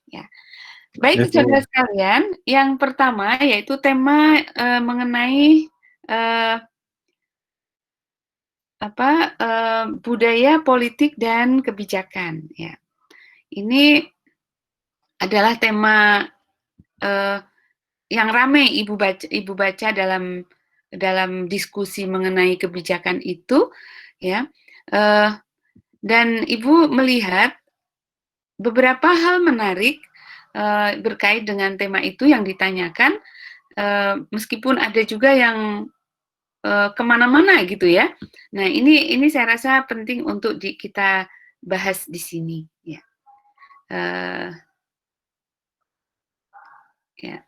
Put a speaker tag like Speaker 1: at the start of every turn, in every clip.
Speaker 1: Ya. Baik, saudara sekalian, yang pertama yaitu tema, mengenai, eee, budaya, politik, dan kebijakan, ya. Ini adalah tema, eee, yang ramai Ibu baca dalam diskusi mengenai kebijakan itu, ya, eee, dan Ibu melihat beberapa hal menarik, berkait dengan tema itu yang ditanyakan, meskipun ada juga yang kemana-mana gitu ya. Nah, ini saya rasa penting untuk kita bahas di sini, ya. Eee, ya.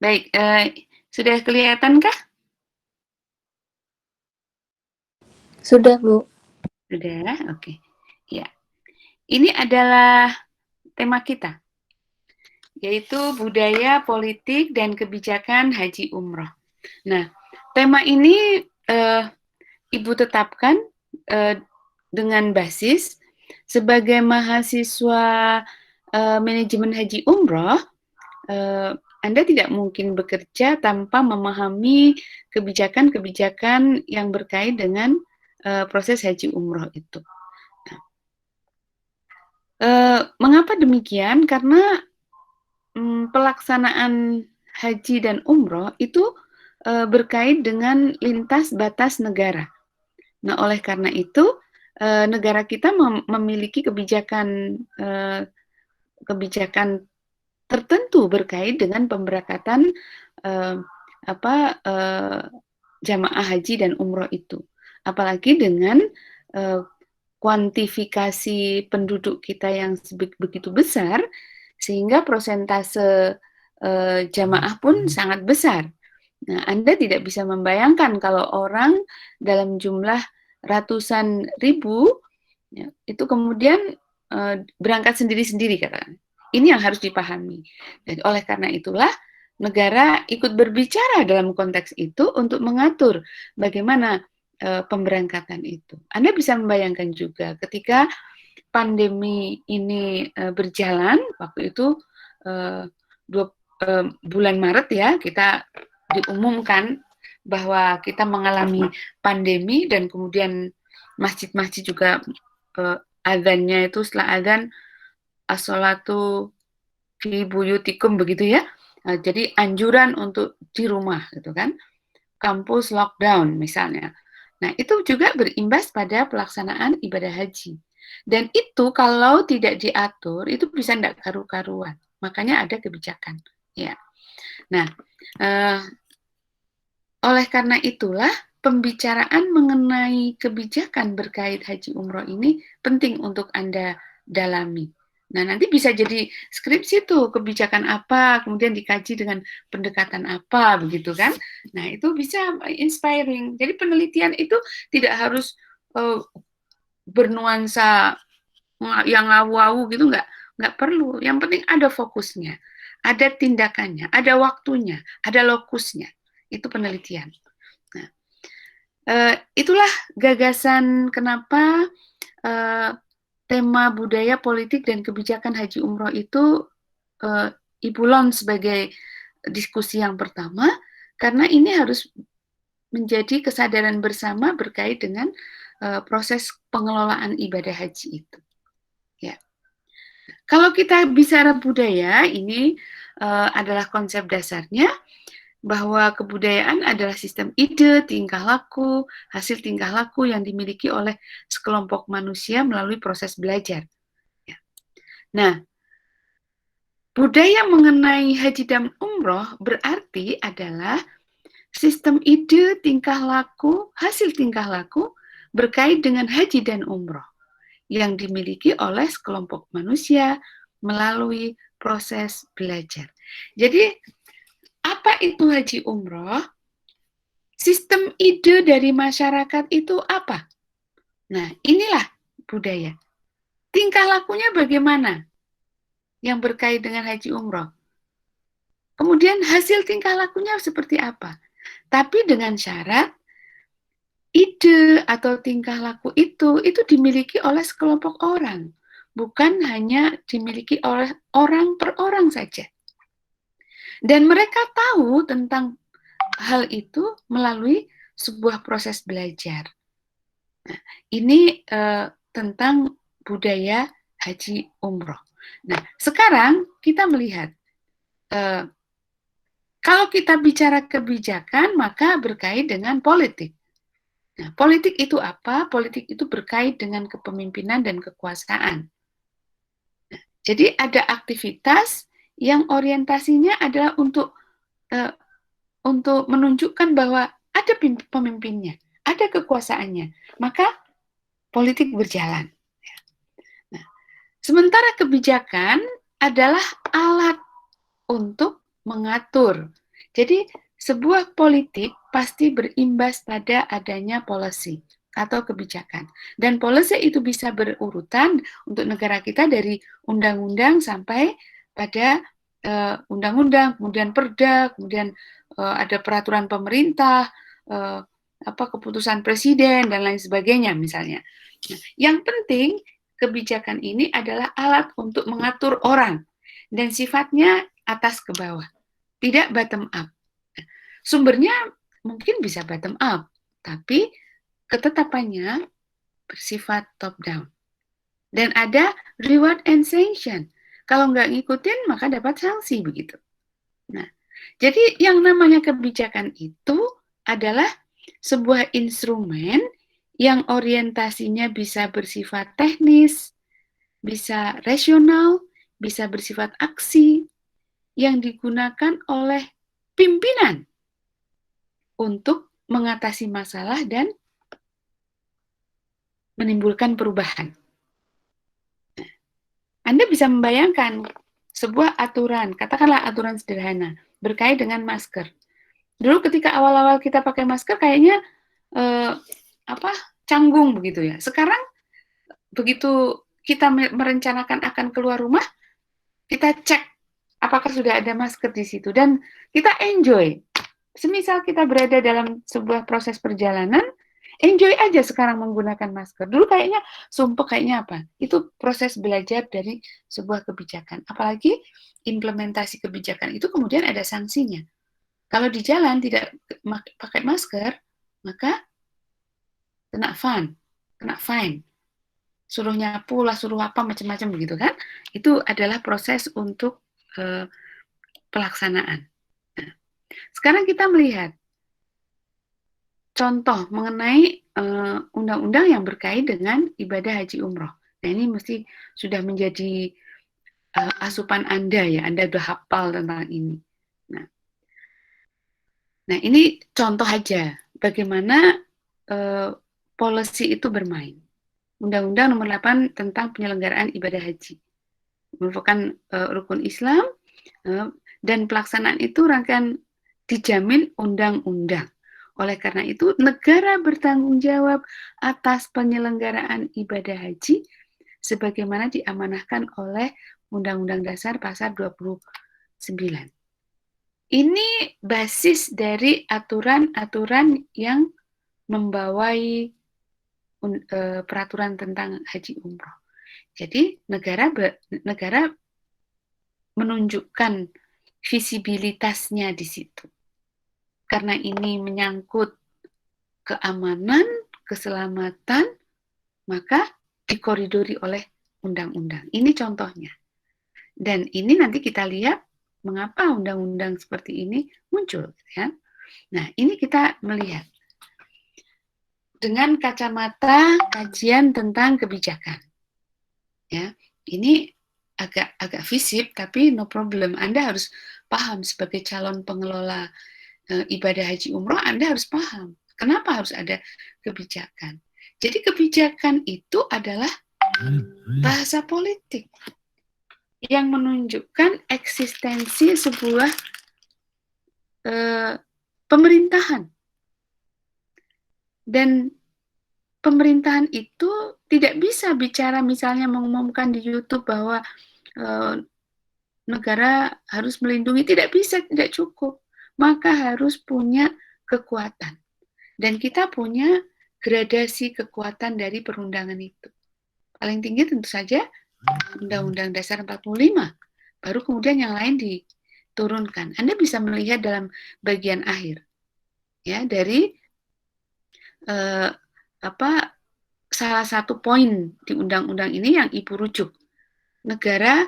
Speaker 1: Baik, sudah kelihatankah?
Speaker 2: Sudah, Bu.
Speaker 1: Sudah, oke. Ya, ini adalah tema kita, yaitu budaya, politik, dan kebijakan haji umroh. Nah, tema ini Ibu tetapkan dengan basis sebagai mahasiswa manajemen haji umroh, Anda tidak mungkin bekerja tanpa memahami kebijakan-kebijakan yang berkait dengan proses haji umroh itu. Mengapa demikian? Karena pelaksanaan haji dan umroh itu berkait dengan lintas batas negara. Nah, oleh karena itu, negara kita memiliki kebijakan tertentu berkait dengan pemberangkatan eh, jamaah haji dan umroh itu. Apalagi dengan eh, kuantifikasi penduduk kita yang begitu besar, sehingga prosentase jamaah pun sangat besar. Nah, Anda tidak bisa membayangkan kalau orang dalam jumlah ratusan ribu, ya, itu kemudian berangkat sendiri-sendiri, katakan. Ini yang harus dipahami. Dan oleh karena itulah negara ikut berbicara dalam konteks itu untuk mengatur bagaimana pemberangkatan itu. Anda bisa membayangkan juga ketika pandemi ini berjalan, waktu itu bulan Maret ya, kita diumumkan bahwa kita mengalami pandemi dan kemudian masjid-masjid juga adzannya itu setelah adzan as-sholatu fi buyutikum begitu ya. Jadi anjuran untuk di rumah gitu kan. Kampus lockdown misalnya. Nah, itu juga berimbas pada pelaksanaan ibadah haji. Dan itu kalau tidak diatur, itu bisa tidak karu-karuan. Makanya ada kebijakan. Ya. Nah, oleh karena itulah pembicaraan mengenai kebijakan berkait haji umroh ini penting untuk Anda dalami. Nah, nanti bisa jadi skripsi tuh, kebijakan apa, kemudian dikaji dengan pendekatan apa, begitu kan. Nah, itu bisa inspiring. Jadi penelitian itu tidak harus bernuansa yang ngawu-ngawu gitu, nggak perlu. Yang penting ada fokusnya, ada tindakannya, ada waktunya, ada lokusnya. Itu penelitian. Nah, itulah gagasan kenapa tema budaya, politik, dan kebijakan haji umroh itu Ibu launch sebagai diskusi yang pertama, karena ini harus menjadi kesadaran bersama berkait dengan proses pengelolaan ibadah haji itu. Ya. Kalau kita bicara budaya, ini adalah konsep dasarnya bahwa kebudayaan adalah sistem ide, tingkah laku, hasil tingkah laku yang dimiliki oleh sekelompok manusia melalui proses belajar. Ya. Nah, budaya mengenai haji dan umroh berarti adalah sistem ide, tingkah laku, hasil tingkah laku berkait dengan haji dan umroh yang dimiliki oleh sekelompok manusia melalui proses belajar. Jadi, apa itu haji umroh? Sistem ide dari masyarakat itu apa? Nah, inilah budaya. Tingkah lakunya bagaimana yang berkait dengan haji umroh? Kemudian hasil tingkah lakunya seperti apa? Tapi dengan syarat ide atau tingkah laku itu dimiliki oleh sekelompok orang, bukan hanya dimiliki oleh orang per orang saja. Dan mereka tahu tentang hal itu melalui sebuah proses belajar. Nah, ini tentang budaya haji umroh. Nah, sekarang kita melihat kalau kita bicara kebijakan, maka berkait dengan politik. Nah, politik itu apa? Politik itu berkait dengan kepemimpinan dan kekuasaan. Nah, jadi ada aktivitas yang orientasinya adalah untuk menunjukkan bahwa ada pemimpinnya, ada kekuasaannya, maka politik berjalan. Nah, sementara kebijakan adalah alat untuk mengatur. Jadi sebuah politik pasti berimbas pada adanya policy atau kebijakan. Dan policy itu bisa berurutan untuk negara kita dari undang-undang sampai pada undang-undang, kemudian perda, kemudian ada peraturan pemerintah, keputusan presiden dan lain sebagainya misalnya. Nah, yang penting kebijakan ini adalah alat untuk mengatur orang dan sifatnya atas ke bawah, tidak bottom up. Sumbernya mungkin bisa bottom up, tapi ketetapannya bersifat top down. Dan ada reward and sanction. Kalau nggak ngikutin, maka dapat sanksi begitu. Nah, jadi yang namanya kebijakan itu adalah sebuah instrumen yang orientasinya bisa bersifat teknis, bisa rasional, bisa bersifat aksi, yang digunakan oleh pimpinan untuk mengatasi masalah dan menimbulkan perubahan. Anda bisa membayangkan sebuah aturan, katakanlah aturan sederhana, berkait dengan masker. Dulu ketika awal-awal kita pakai masker kayaknya canggung begitu ya. Sekarang begitu kita merencanakan akan keluar rumah, kita cek apakah sudah ada masker di situ dan kita enjoy. Semisal kita berada dalam sebuah proses perjalanan, enjoy aja sekarang menggunakan masker. Dulu kayaknya sumpah kayaknya apa? Itu proses belajar dari sebuah kebijakan. Apalagi implementasi kebijakan itu kemudian ada sanksinya. Kalau di jalan tidak pakai masker, maka kena fine. Suruh nyapu lah, suruh apa macam-macam begitu kan? Itu adalah proses untuk pelaksanaan. Nah, sekarang kita melihat contoh mengenai undang-undang yang berkait dengan ibadah haji umroh. Nah, ini mesti sudah menjadi asupan Anda ya, Anda sudah hafal tentang ini. Nah ini contoh aja bagaimana policy itu bermain. Undang-Undang Nomor 8 tentang penyelenggaraan ibadah haji merupakan rukun Islam dan pelaksanaan itu rangkaian dijamin undang-undang. Oleh karena itu, negara bertanggung jawab atas penyelenggaraan ibadah haji sebagaimana diamanahkan oleh Undang-Undang Dasar Pasal 29. Ini basis dari aturan-aturan yang membawai peraturan tentang haji umroh. Jadi negara menunjukkan visibilitasnya di situ. Karena ini menyangkut keamanan, keselamatan, maka dikoridori oleh undang-undang. Ini contohnya. Dan ini nanti kita lihat mengapa undang-undang seperti ini muncul. Ya? Nah, ini kita melihat dengan kacamata kajian tentang kebijakan. Ya, ini agak fisik, tapi no problem. Anda harus paham sebagai calon pengelola ibadah haji umroh, Anda harus paham kenapa harus ada kebijakan. Jadi kebijakan itu adalah bahasa politik yang menunjukkan eksistensi sebuah pemerintahan. Dan pemerintahan itu tidak bisa bicara misalnya mengumumkan di YouTube bahwa negara harus melindungi, tidak bisa, tidak cukup. Maka harus punya kekuatan. Dan kita punya gradasi kekuatan dari perundangan itu. Paling tinggi tentu saja Undang-Undang Dasar 45, baru kemudian yang lain diturunkan. Anda bisa melihat dalam bagian akhir, ya, dari salah satu poin di undang-undang ini yang Ibu rujuk. Negara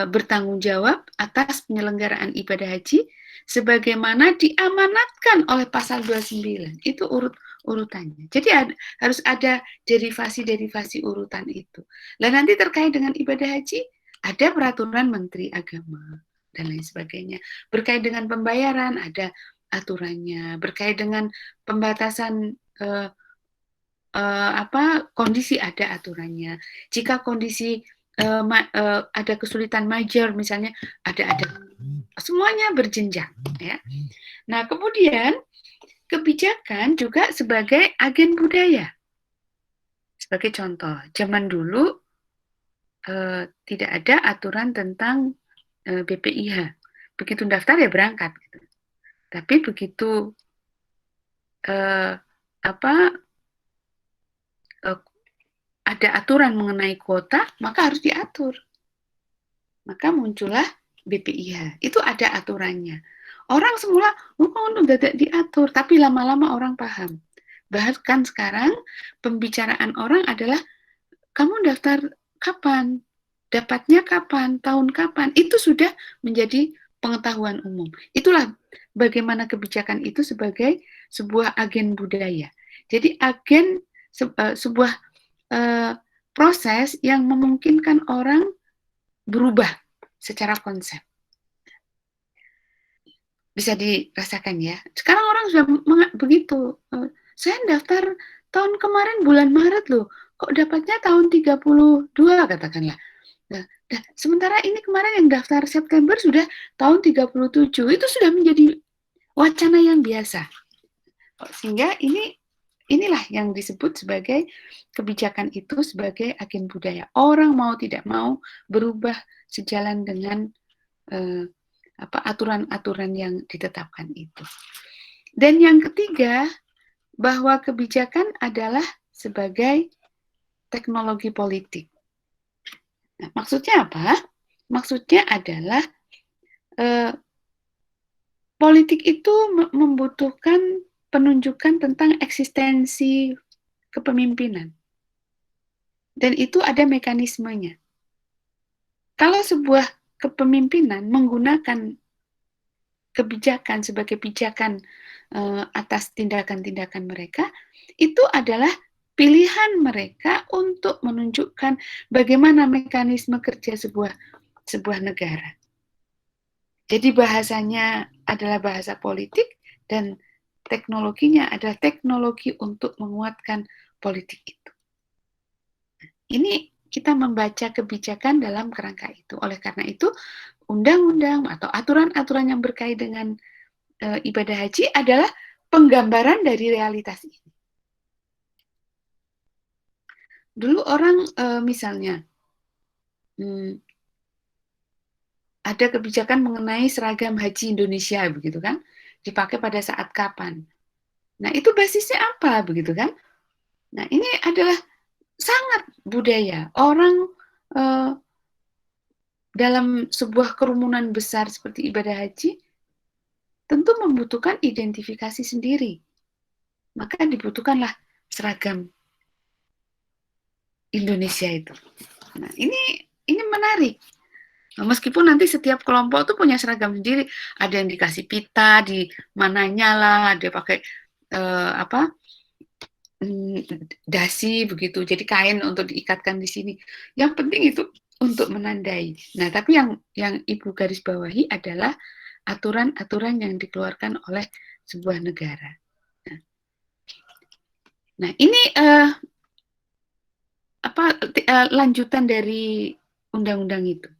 Speaker 1: bertanggung jawab atas penyelenggaraan ibadah haji sebagaimana diamanatkan oleh pasal 29. Itu urutannya. Jadi harus ada derivasi-derivasi urutan itu. Dan nanti terkait dengan ibadah haji, ada peraturan Menteri Agama dan lain sebagainya. Berkait dengan pembayaran, ada aturannya. Berkait dengan pembatasan kondisi, ada aturannya. Jika kondisi ada kesulitan major misalnya, ada semuanya berjenjang, ya. Nah, kemudian kebijakan juga sebagai agen budaya. Sebagai contoh, zaman dulu tidak ada aturan tentang BPIH. Begitu daftar ya berangkat, gitu. Tapi begitu ada aturan mengenai kuota, maka harus diatur. Maka muncullah BPIH. Itu ada aturannya. Orang semula, udah diatur, tapi lama-lama orang paham. Bahkan sekarang pembicaraan orang adalah, kamu daftar kapan? Dapatnya kapan? Tahun kapan? Itu sudah menjadi pengetahuan umum. Itulah bagaimana kebijakan itu sebagai sebuah agen budaya. Jadi agen sebuah proses yang memungkinkan orang berubah secara konsep. Bisa dirasakan ya. Sekarang orang sudah begitu. Saya daftar tahun kemarin bulan Maret loh. Kok dapatnya tahun 32 katakanlah. Nah, sementara ini kemarin yang daftar September sudah tahun 37. Itu sudah menjadi wacana yang biasa. Sehingga inilah yang disebut sebagai kebijakan itu sebagai agen budaya. Orang mau tidak mau berubah sejalan dengan aturan-aturan yang ditetapkan itu. Dan yang ketiga, bahwa kebijakan adalah sebagai teknologi politik. Nah, maksudnya apa? Maksudnya adalah politik itu membutuhkan penunjukan tentang eksistensi kepemimpinan. Dan itu ada mekanismenya. Kalau sebuah kepemimpinan menggunakan kebijakan sebagai pijakan atas tindakan-tindakan mereka, itu adalah pilihan mereka untuk menunjukkan bagaimana mekanisme kerja sebuah negara. Jadi bahasanya adalah bahasa politik dan teknologinya adalah teknologi untuk menguatkan politik itu. Ini kita membaca kebijakan dalam kerangka itu. Oleh karena itu, undang-undang atau aturan-aturan yang berkait dengan ibadah haji adalah penggambaran dari realitas ini. Dulu orang misalnya ada kebijakan mengenai seragam haji Indonesia, begitu kan? Dipakai pada saat kapan? Nah, itu basisnya apa, begitu kan? Nah, ini adalah sangat budaya. Orang dalam sebuah kerumunan besar seperti ibadah haji, tentu membutuhkan identifikasi sendiri. Maka dibutuhkanlah seragam Indonesia itu. Nah, ini menarik. Meskipun nanti setiap kelompok itu punya seragam sendiri, ada yang dikasih pita di mananya lah, ada pakai dasi begitu, jadi kain untuk diikatkan di sini. Yang penting itu untuk menandai. Nah, tapi yang Ibu garis bawahi adalah aturan-aturan yang dikeluarkan oleh sebuah negara. Nah, ini lanjutan dari undang-undang itu.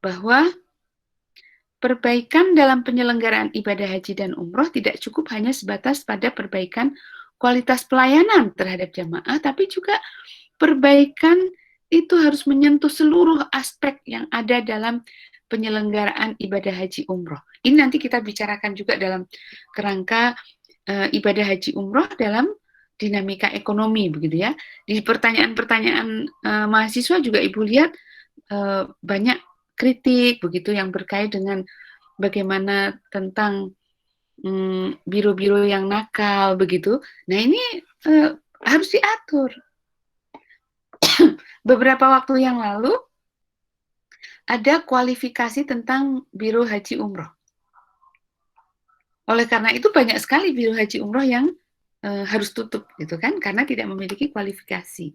Speaker 1: Bahwa perbaikan dalam penyelenggaraan ibadah haji dan umroh tidak cukup hanya sebatas pada perbaikan kualitas pelayanan terhadap jamaah, tapi juga perbaikan itu harus menyentuh seluruh aspek yang ada dalam penyelenggaraan ibadah haji umroh. Ini nanti kita bicarakan juga dalam kerangka ibadah haji umroh dalam dinamika ekonomi begitu ya. Di pertanyaan-pertanyaan mahasiswa juga Ibu lihat banyak kritik begitu yang berkait dengan bagaimana tentang biro-biro yang nakal begitu. Nah ini harus diatur. Beberapa waktu yang lalu ada kualifikasi tentang biro haji umroh. Oleh karena itu banyak sekali biro haji umroh yang harus tutup gitu kan karena tidak memiliki kualifikasi.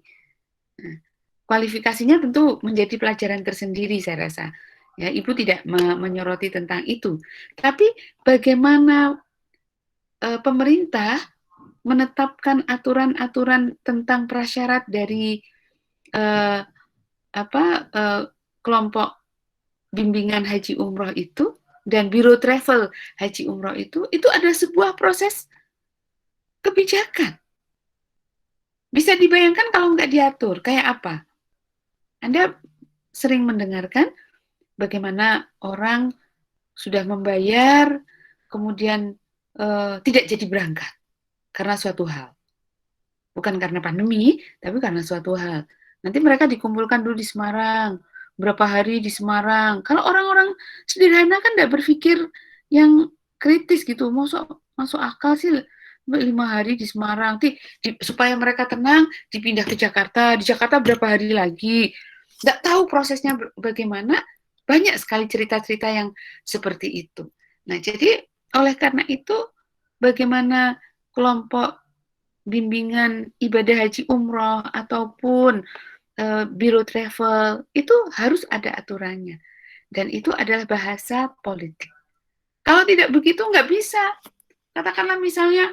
Speaker 1: Nah, kualifikasinya tentu menjadi pelajaran tersendiri saya rasa. Ya, Ibu tidak menyoroti tentang itu. Tapi bagaimana pemerintah menetapkan aturan-aturan tentang prasyarat dari kelompok bimbingan haji umroh itu dan biro travel haji umroh itu adalah sebuah proses kebijakan. Bisa dibayangkan kalau nggak diatur, kayak apa? Anda sering mendengarkan bagaimana orang sudah membayar, kemudian tidak jadi berangkat karena suatu hal. Bukan karena pandemi, tapi karena suatu hal. Nanti mereka dikumpulkan dulu di Semarang, berapa hari di Semarang. Kalau orang-orang sederhana kan tidak berpikir yang kritis gitu, masuk akal sih 5 hari di Semarang, supaya mereka tenang, dipindah ke Jakarta. Di Jakarta berapa hari lagi? Nggak tahu prosesnya bagaimana. Banyak sekali cerita-cerita yang seperti itu. Nah, jadi oleh karena itu, bagaimana kelompok bimbingan ibadah haji umroh ataupun biro travel itu harus ada aturannya. Dan itu adalah bahasa politik. Kalau tidak begitu nggak bisa. Katakanlah misalnya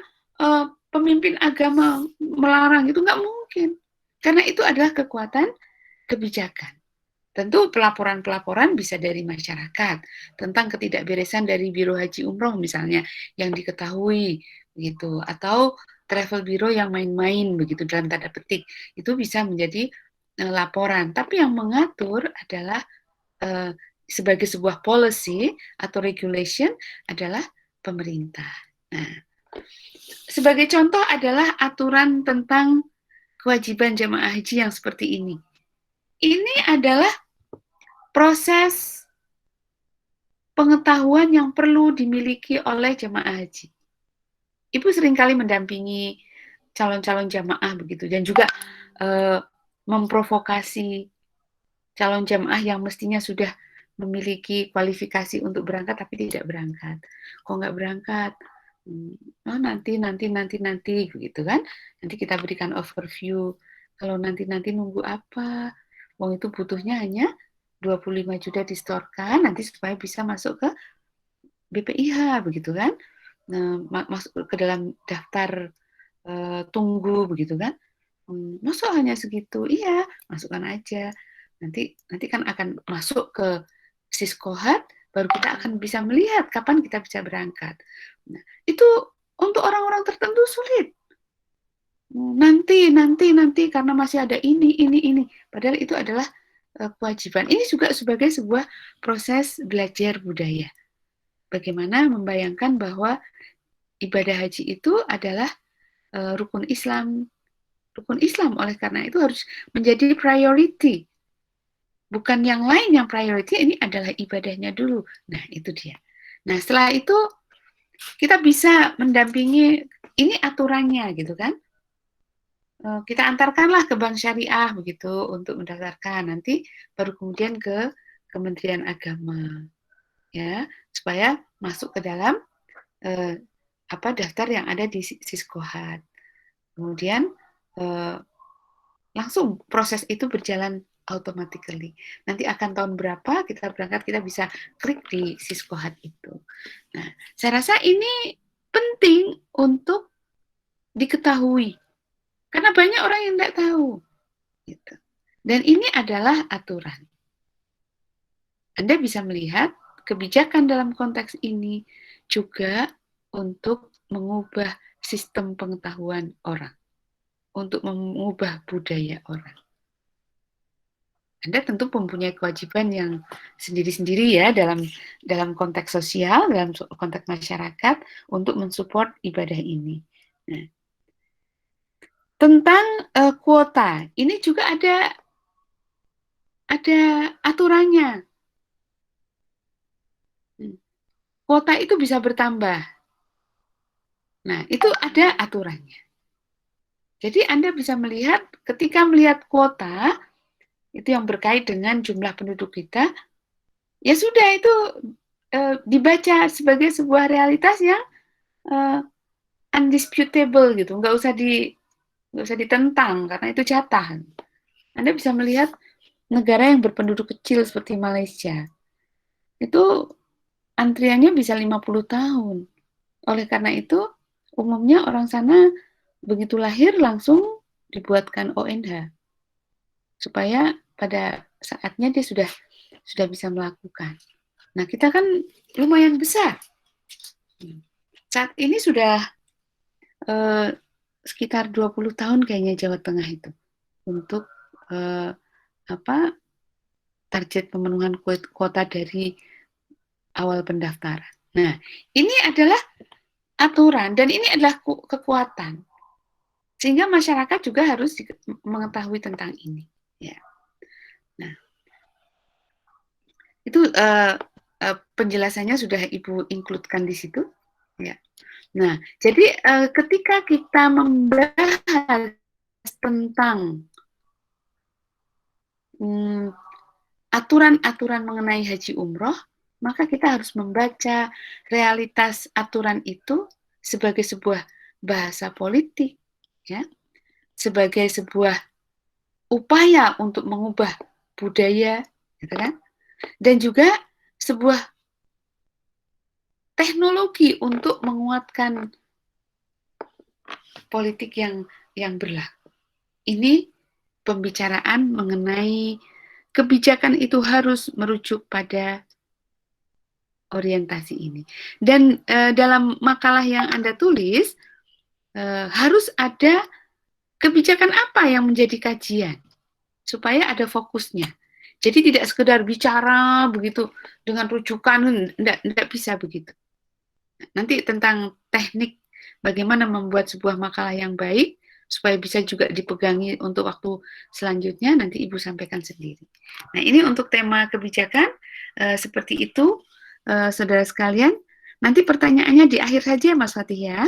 Speaker 1: pemimpin agama melarang, itu nggak mungkin. Karena itu adalah kekuatan kebijakan. Tentu pelaporan-pelaporan bisa dari masyarakat tentang ketidakberesan dari Biro Haji Umroh misalnya yang diketahui gitu, atau travel biro yang main-main begitu dalam tanda petik, itu bisa menjadi laporan. Tapi yang mengatur adalah sebagai sebuah policy atau regulation adalah pemerintah. Nah, sebagai contoh adalah aturan tentang kewajiban jamaah haji yang seperti ini. Ini adalah proses pengetahuan yang perlu dimiliki oleh jamaah haji. Ibu seringkali mendampingi calon-calon jamaah begitu dan juga memprovokasi calon jamaah yang mestinya sudah memiliki kualifikasi untuk berangkat tapi tidak berangkat. Kok nggak berangkat? Oh, nanti begitu kan? Nanti kita berikan overview. Kalau nanti nunggu apa? Wong itu butuhnya hanya 25 juta distorkan nanti supaya bisa masuk ke BPIH begitu kan? Masuk ke dalam daftar tunggu begitu kan? Masa hanya segitu? Iya, masukkan aja. Nanti kan akan masuk ke Siskohat, baru kita akan bisa melihat kapan kita bisa berangkat. Nah, itu untuk orang-orang tertentu sulit. Nanti karena masih ada ini. Padahal itu adalah kewajiban. Ini juga sebagai sebuah proses belajar budaya. Bagaimana membayangkan bahwa ibadah haji itu adalah rukun Islam. Rukun Islam, oleh karena itu harus menjadi priority. Bukan yang lain yang priority, ini adalah ibadahnya dulu. Nah, itu dia. Nah, setelah itu kita bisa mendampingi, ini aturannya gitu kan. Kita antarkanlah ke bank syariah begitu untuk mendaftarkan. Nanti baru kemudian ke Kementerian Agama. Ya, supaya masuk ke dalam daftar yang ada di Siskohat. Kemudian langsung proses itu berjalan automatically. Nanti akan tahun berapa kita berangkat, kita bisa klik di Siskohat itu. Nah, saya rasa ini penting untuk diketahui. Karena banyak orang yang tidak tahu. Gitu. Dan ini adalah aturan. Anda bisa melihat kebijakan dalam konteks ini juga untuk mengubah sistem pengetahuan orang. Untuk mengubah budaya orang. Anda tentu mempunyai kewajiban yang sendiri-sendiri ya dalam konteks sosial, dalam konteks masyarakat untuk mensupport ibadah ini. Nah, Tentang kuota, ini juga ada aturannya. Kuota itu bisa bertambah. Nah, itu ada aturannya. Jadi Anda bisa melihat ketika melihat kuota itu yang berkait dengan jumlah penduduk kita, ya sudah itu dibaca sebagai sebuah realitas yang eh, undisputable gitu, nggak usah ditentang karena itu jatah. Anda bisa melihat negara yang berpenduduk kecil seperti Malaysia itu antriannya bisa 50 tahun. Oleh karena itu, umumnya orang sana begitu lahir langsung dibuatkan ONH supaya pada saatnya dia sudah bisa melakukan. Nah, kita kan lumayan besar. Saat ini sudah eh, sekitar 20 tahun kayaknya Jawa Tengah itu untuk eh, apa target pemenuhan kuota dari awal pendaftaran. Nah, ini adalah aturan dan ini adalah kekuatan. Sehingga masyarakat juga harus mengetahui tentang ini. Ya. Nah, itu penjelasannya sudah Ibu include-kan di situ. Ya. Nah, jadi ketika kita membahas tentang aturan-aturan mengenai haji umroh, maka kita harus membaca realitas aturan itu sebagai sebuah bahasa politik, ya, sebagai sebuah upaya untuk mengubah budaya, gitu kan? Dan juga sebuah teknologi untuk menguatkan politik yang berlaku. Ini pembicaraan mengenai kebijakan itu harus merujuk pada orientasi ini. Dan dalam makalah yang Anda tulis harus ada kebijakan apa yang menjadi kajian supaya ada fokusnya. Jadi tidak sekedar bicara begitu dengan rujukan, tidak bisa begitu. Nanti tentang teknik bagaimana membuat sebuah makalah yang baik supaya bisa juga dipegangi untuk waktu selanjutnya nanti Ibu sampaikan sendiri. Nah, ini untuk tema kebijakan seperti itu saudara sekalian. Nanti pertanyaannya di akhir saja Mas Fatih ya.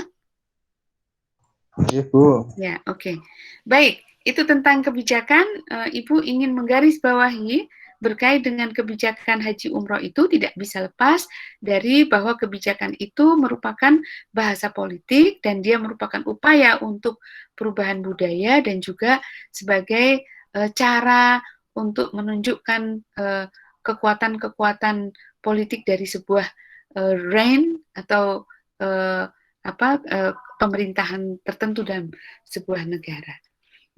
Speaker 3: Iya, Bu.
Speaker 1: Ya, oke. Baik, itu tentang kebijakan. Ibu ingin menggarisbawahi berkait dengan kebijakan haji umroh itu tidak bisa lepas dari bahwa kebijakan itu merupakan bahasa politik dan dia merupakan upaya untuk perubahan budaya dan juga sebagai cara untuk menunjukkan kekuatan-kekuatan politik dari sebuah reign atau pemerintahan tertentu dalam sebuah negara.